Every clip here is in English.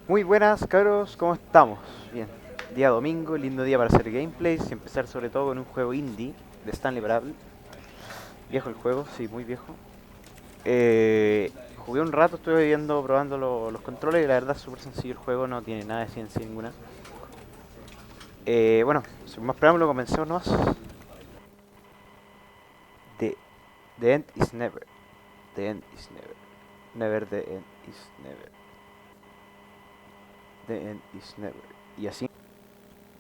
Muy buenas, cabros, ¿cómo estamos? Bien, día domingo, lindo día para hacer gameplays y empezar sobre todo con un juego indie de Stanley para Apple. Viejo el juego, sí, muy viejo. Jugué un rato, estuve viendo, probando los controles y la verdad es súper sencillo el juego, no tiene nada de ciencia ninguna. Bueno, sin más preámbulo, comencemos nomás. The, the end is never. The end is never. Never the end is never. The end is never. Y así.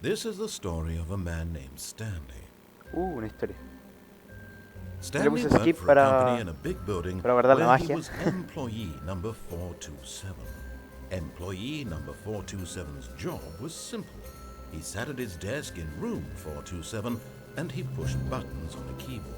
This is the story of a man named Stanley. Una historia. Stanley puse worked skip for a company in a big building para guardar la where he magia. was employee number 427. Employee number 427's job was simple. He sat at his desk in room 427 and he pushed buttons on a keyboard.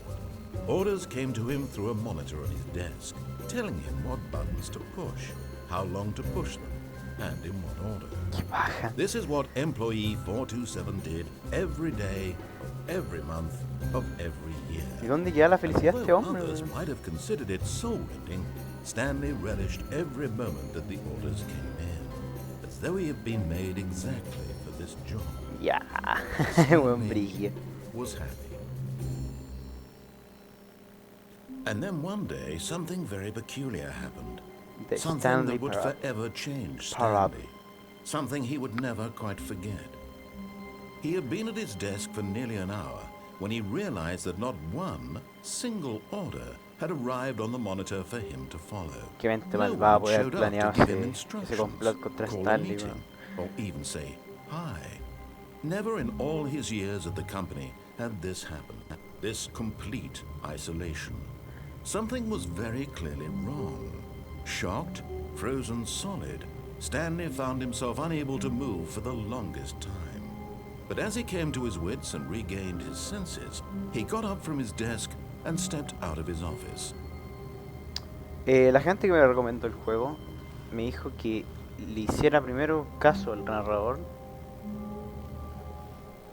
Orders came to him through a monitor on his desk, telling him what buttons to push, how long to push them, and in what order. Qué paja. This is what employee 427 did every day, of every month, of every year. ¿Y dónde queda la felicidad este Although hombre? others might have considered it soul-rending, Stanley relished every moment that the orders came in, as though he had been made exactly for this job. Ya, buen brillo. Was happy. And then one day, something very peculiar happened. The Something Stanley that would Parab. forever change Parab. Stanley. Something he would never quite forget. He had been at his desk for nearly an hour when he realized that not one single order had arrived on the monitor for him to follow. Qué mente No malvada one puede haber showed up planeado to give him ese instructions, complot contra call a Stanley, meeting, weón. or even say hi. Never in all his years at the company had this happened. This complete isolation. Something was very clearly wrong. Shocked, frozen solid, Stanley found himself unable to move for the longest time. But as he came to his wits and regained his senses, he got up from his desk and stepped out of his office. La gente que me recomendó el juego me dijo que le hiciera primero caso al narrador,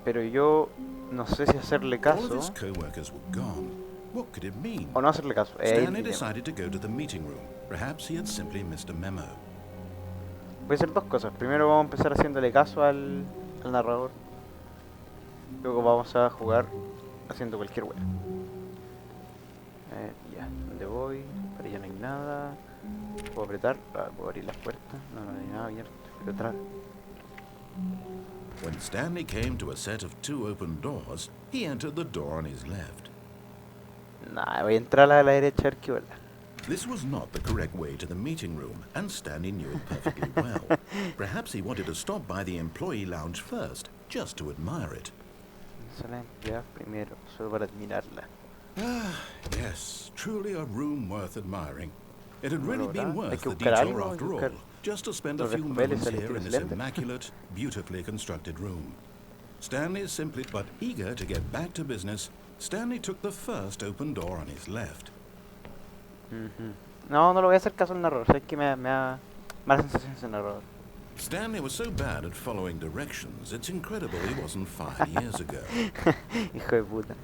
pero yo no sé si hacerle All of caso his co-workers were gone. What could it mean? o no hacerle caso. Ahí Stanley el dilema. decided to go to the meeting room. Perhaps he had simply missed a memo. Voy a hacer dos cosas. Primero vamos a empezar haciéndole caso al narrador. Luego vamos a jugar haciendo cualquier wea. Ya, ¿dónde voy? Para allá no hay nada. Puedo apretar, puedo abrir las puertas. No, no hay nada abierto. Pero atrás. When Stanley came to a set of two open doors, he entered the door on his left. Nah, voy a entrar a la derecha a ver qué bola. This was not the correct way to the meeting room, and Stanley knew it perfectly well. Perhaps he wanted to stop by the employee lounge first, just to admire it. Sala de empleados primero, solo para admirarla. Ah, yes, truly a room worth admiring. It had really been Hay worth que the buscar detour algo, hay after que all, buscar just to spend a los few papeles moments al here estilo in this Slender. immaculate, beautifully constructed room. Stanley simply, but eager to get back to business, Stanley took the first open door on his left. No, no lo voy a hacer caso al narrador. Sabes que me da mala sensación ese narrador. Stanley was so bad at following directions, it's incredible he wasn't fired years ago. Hijo de puta.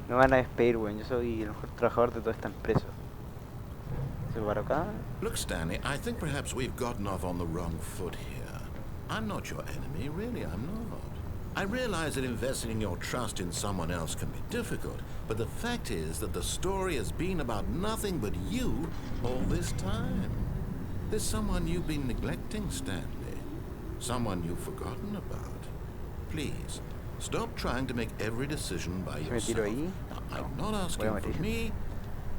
Me van a despedir, weón. Yo soy el mejor trabajador de toda esta empresa. ¿Se para acá? Look, Stanley, I think perhaps we've gotten off on the wrong foot here. I'm not your enemy, really, I'm not. I realize that investing your trust in someone else can be difficult, but the fact is that the story has been about nothing but you all this time. There's someone you've been neglecting, Stanley. Someone you've forgotten about. Please, stop trying to make every decision by Si me tiro yourself. ahí, Now, I'm not voy a asking for morir. me,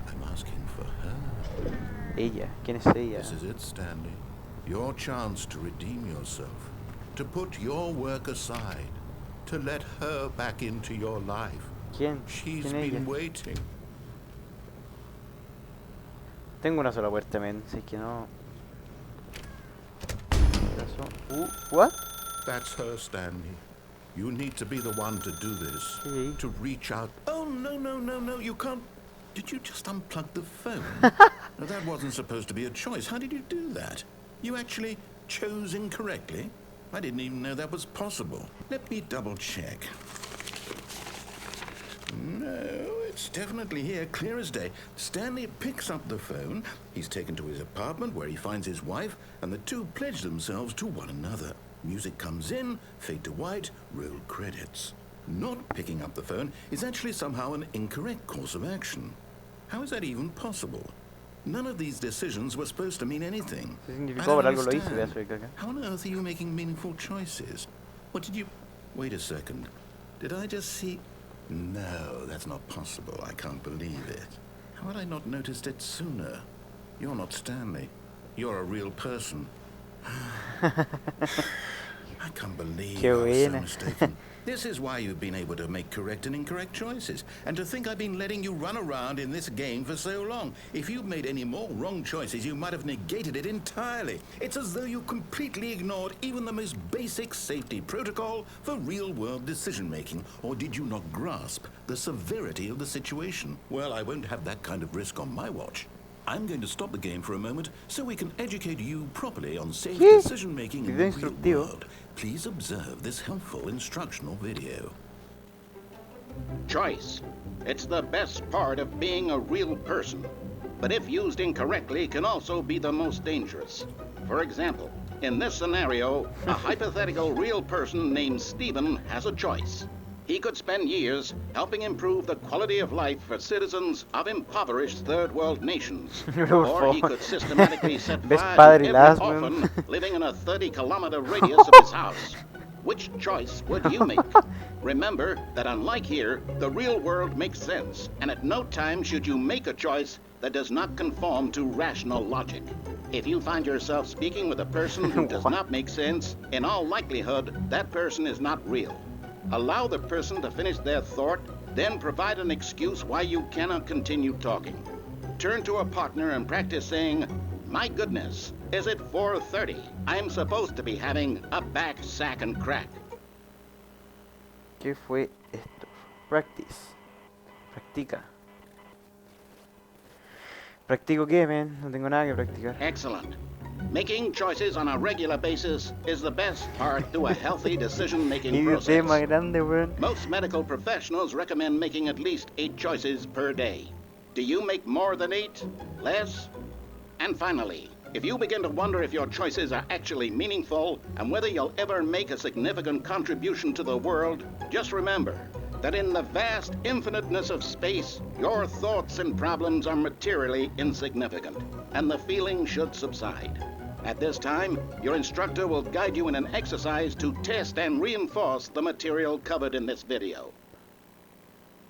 I'm asking for her. Ella. ¿Quién es ella? This is it, Stanley. Your chance to redeem yourself. To put your work aside. To let her back into your life. ¿Quién? She's ¿Quién es been ella? waiting. Tengo una sola puerta, men. Si es que no... What? That's her, Stanley. You need to be the one to do this. Sí. To reach out. Oh, no, you can't. Did you just unplug the phone? No, that wasn't supposed to be a choice. How did you do that? You actually chose incorrectly? I didn't even know that was possible. Let me double check. No, it's It's definitely here, clear as day. Stanley picks up the phone. He's taken to his apartment where he finds his wife, and the two pledge themselves to one another. Music comes in, fade to white, roll credits. Not picking up the phone is actually somehow an incorrect course of action. How is that even possible? None of these decisions were supposed to mean anything. I don't understand. How on earth are you making meaningful choices? What did you... Wait a second. Did I just see... No, that's not possible. I can't believe it. How had I not noticed it sooner? You're not Stanley. You're a real person. I can't believe I was so mistaken. This is why you've been able to make correct and incorrect choices. And to think I've been letting you run around in this game for so long. If you'd made any more wrong choices, you might have negated it entirely. It's as though you completely ignored even the most basic safety protocol for real-world decision-making. Or did you not grasp the severity of the situation? Well, I won't have that kind of risk on my watch. I'm going to stop the game for a moment so we can educate you properly on safe decision-making in the real world. Please observe this helpful instructional video. Choice. It's the best part of being a real person, but if used incorrectly can also be the most dangerous. For example, in this scenario, a hypothetical real person named Stephen has a choice. He could spend years helping improve the quality of life for citizens of impoverished third world nations. Or he could systematically set fire to every orphan living in a 30-kilometer radius of his house. Which choice would you make? Remember that unlike here, the real world makes sense, and at no time should you make a choice that does not conform to rational logic. If you find yourself speaking with a person who does not make sense, in all likelihood, that person is not real. Allow the person to finish their thought, then provide an excuse why you cannot continue talking. Turn to a partner and practice saying, "My goodness, is it 4:30? I'm supposed to be having a back, sack, and crack." ¿Qué fue esto? Practice. Practica. ¿Practico qué, man? No tengo nada que practicar. Excellent. Making choices on a regular basis is the best part to a healthy decision-making process. Más grande, weón. Most medical professionals recommend making at least 8 choices per day. Do you make more than 8? Less? And finally, if you begin to wonder if your choices are actually meaningful and whether you'll ever make a significant contribution to the world, just remember that in the vast infiniteness of space, your thoughts and problems are materially insignificant, and the feeling should subside. At this time, your instructor will guide you in an exercise to test and reinforce the material covered in this video.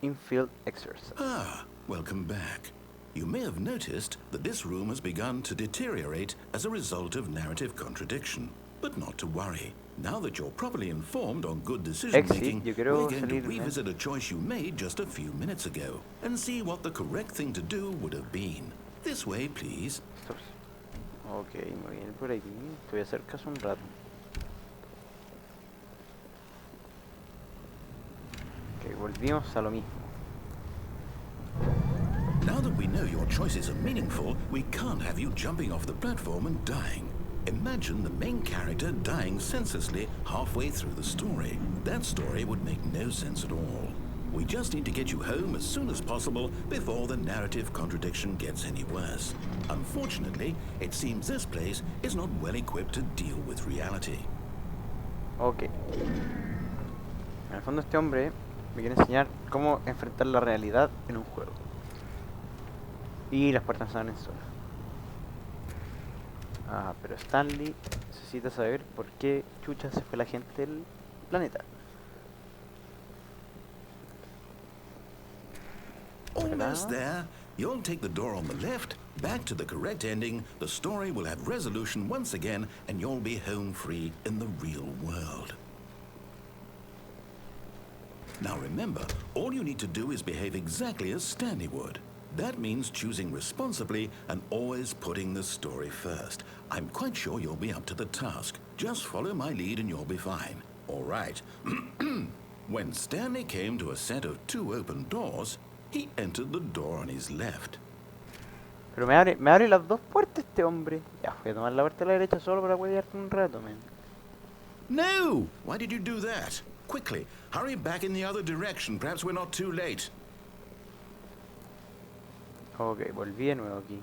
Infield exercise. Ah, welcome back. You may have noticed that this room has begun to deteriorate as a result of narrative contradiction. But not to worry. Now that you're properly informed on good decision-making, we're going to revisit a choice you made just a few minutes ago and see what the correct thing to do would have been. This way, please. Ok, muy bien, por aquí. Te voy a hacer caso un rato. Ok, volvimos a lo mismo. Now that we know your choices are meaningful, we can't have you jumping off the platform and dying. Imagine the main character dying senselessly halfway through the story. That story would make no sense at all. We just need to get you home as soon as possible before the narrative contradiction gets any worse. Unfortunately, it seems this place is not well equipped to deal with reality. Ok. En el fondo este hombre me quiere enseñar cómo enfrentar la realidad en un juego. Y las puertas se abren solas. Ah, pero Stanley necesita saber por qué chucha se fue la gente del planeta. Almost there. You'll take the door on the left, back to the correct ending, the story will have resolution once again, and you'll be home free in the real world. Now remember, all you need to do is behave exactly as Stanley would. That means choosing responsibly and always putting the story first. I'm quite sure you'll be up to the task. Just follow my lead and you'll be fine. All right. When Stanley came to a set of 2 open doors, he entered the door on his left. Pero me abre las 2 puertas este hombre. Ya, voy a tomar la puerta a la derecha solo para huevearte un rato, man. No! Why did you do that? Quickly, hurry back in the other direction. Perhaps we're not too late. Ok, volví de nuevo aquí.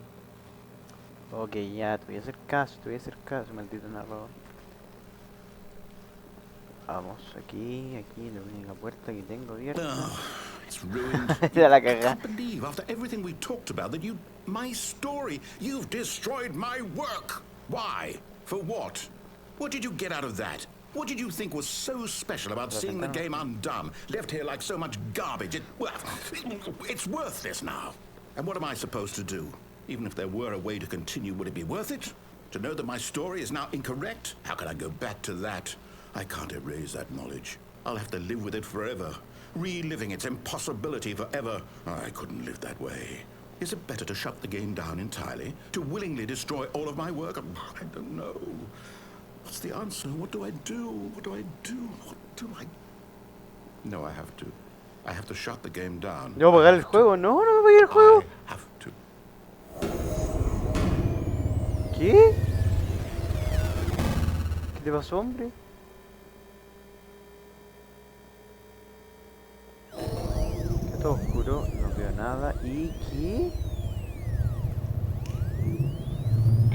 Ok, ya, te voy a hacer caso, maldito narrador. Vamos, aquí, la única puerta que tengo abierta. Oh, it's ruined. Ya la I cagá. can't believe after everything we talked about that you... My story. You've destroyed my work. Why? For what? What did you get out of that? What did you think was so special about seeing the game undone? Left here like so much garbage. Well, it's worthless now. And what am I supposed to do? Even if there were a way to continue, would it be worth it? To know that my story is now incorrect? How can I go back to that? I can't erase that knowledge. I'll have to live with it forever, reliving its impossibility forever. I couldn't live that way. Is it better to shut the game down entirely? To willingly destroy all of my work? I don't know. What's the answer? What do I do? What do I do? What do I... No, I have to. I have to shut the game down. ¿Yo voy a pagar el juego? No, no me voy a ir el juego. I have to. ¿Qué? ¿Qué te pasó, hombre? Está todo oscuro, no veo nada. ¿Y qué?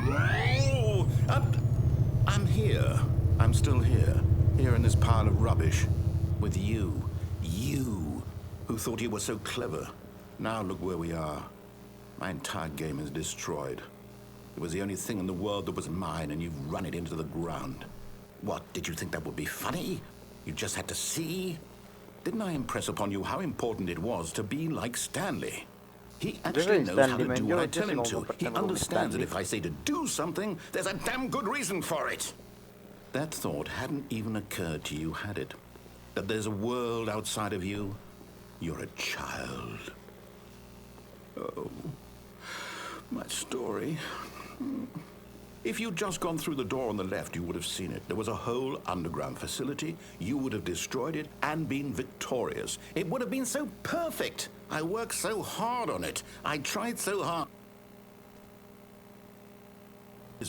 Oh, I'm here. I'm still here. Here in this pile of rubbish. With you. You. Who thought you were so clever. Now look where we are. My entire game is destroyed. It was the only thing in the world that was mine, and you've run it into the ground. What, did you think that would be funny? You just had to see? Didn't I impress upon you how important it was to be like Stanley? He actually knows how to do what I tell him to. He understands that if I say to do something, there's a damn good reason for it. That thought hadn't even occurred to you, had it? That there's a world outside of you? You're a child. Oh, my story. If you'd just gone through the door on the left, you would have seen it. There was a whole underground facility. You would have destroyed it and been victorious. It would have been so perfect. I worked so hard on it. I tried so hard.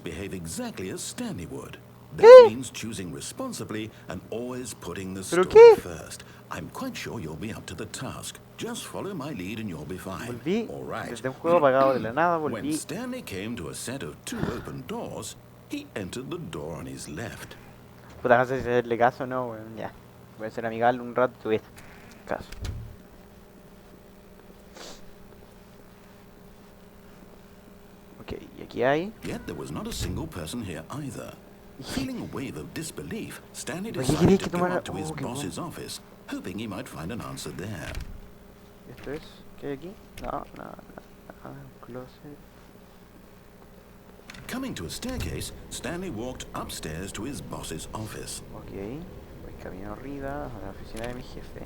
Behave exactly as Stanley would. That means choosing responsibly and always putting the story first. I'm quite sure you'll be up to the task. Just follow my lead and you'll be fine. Volví All right. desde un juego apagado de la nada, When volví. Stanley came to a set of 2 open doors, he entered the door on his left. Puta, no sé si hacerle caso o no, weón. Ya. Voy a ser amigable un rato, tu vida. Caso. Ok, y aquí hay. Yet there was not a single person here either. Feeling a wave of disbelief, Stanley Oye, decided ¿queréis to que go tomara- up to his Oh, qué boss's office, hoping he might find an answer there. ¿Esto es? ¿Qué hay aquí? No, no, no. Closet. Coming to a staircase, Stanley walked upstairs to his boss's office. Ok. Voy camino arriba a la oficina de mi jefe.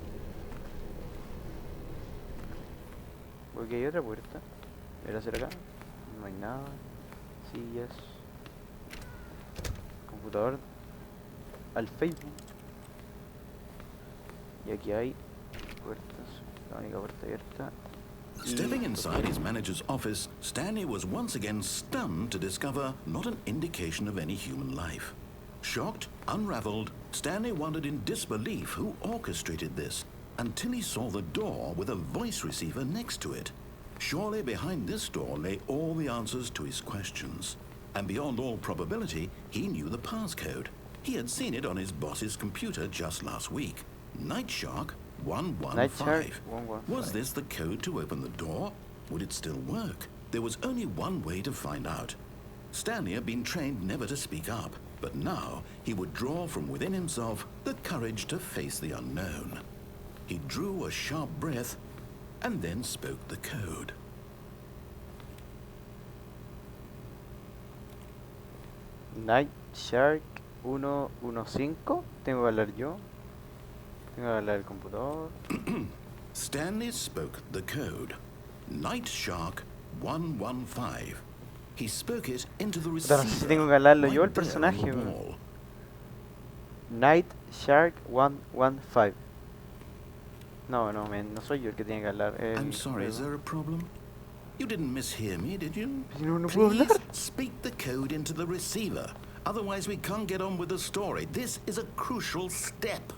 Porque hay otra puerta. ¿Voy a hacer acá? No hay nada. Sillas. Computador. Al Facebook. Y aquí hay puertas. La única puerta abierta. Stepping inside his manager's office, Stanley was once again stunned to discover not an indication of any human life. Shocked, unraveled, Stanley wondered in disbelief who orchestrated this, until he saw the door with a voice receiver next to it. Surely behind this door lay all the answers to his questions. And beyond all probability, he knew the passcode. He had seen it on his boss's computer just last week. Night Shark 115. Night Shark 115. Was this the code to open the door? Would it still work? There was only one way to find out. Stanley had been trained never to speak up, but now he would draw from within himself the courage to face the unknown. He drew a sharp breath and then spoke the code. Night Shark 115. Tengo que hablar yo. Tengo que hablar el computador. Stanley spoke the code. Night Shark 115. He spoke it into the Puta, receiver. no sé si tengo que hablarlo yo el right there on personaje, the weón. wall. Night Shark 115. No, no, man, no soy yo el que tiene que hablar. I'm sorry, is there a problem? You didn't mishear me, did you? No, no puedo Please hablar. speak the code into the receiver. Otherwise, we can't get on with the story. This is a crucial step.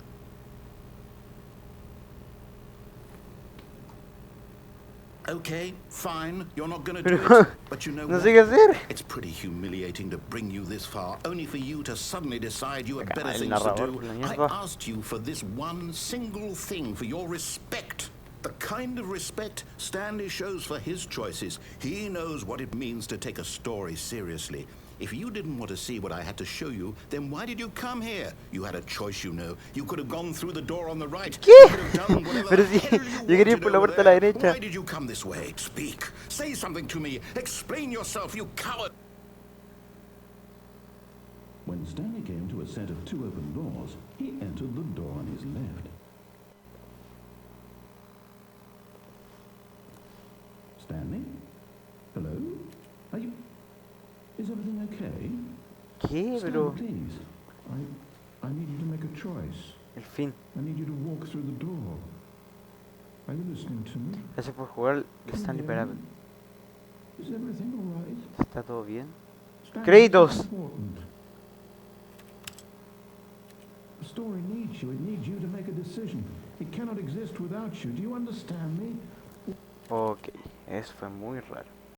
Okay, fine, you're not gonna do Pero it. But you know no what? sé qué hacer. It's pretty humiliating to bring you this far, only for you to suddenly decide you have Acá, better el things to narrador, do. la I mierda. asked you for this one single thing, for your respect. The kind of respect Stanley shows for his choices. He knows what it means to take a story seriously. If you didn't want to see what I had to show you, then why did you come here? You had a choice, you know. You could have gone through the door on the right. ¿Qué? You could have done whatever Pero the si hell you yo quería ir wanted por la over puerta a la there. derecha. Why did you come this way? Speak. Say something to me. Explain yourself, you coward. When Stanley came to a set of 2 open doors, he entered the door on his left. Stanley? Hello? Are you... Is everything okay? ¿Qué? Stanley, Pero please. I need you to make a choice. el fin. I need you to walk through the door. Are you listening to me? Gracias por jugar el Stanley Parable. Is everything all right? ¿Está todo bien? Stanley, Créditos. it's important. The story needs you. It needs you to make a decision. It cannot exist without you. Do you understand me? Ok, eso fue muy raro.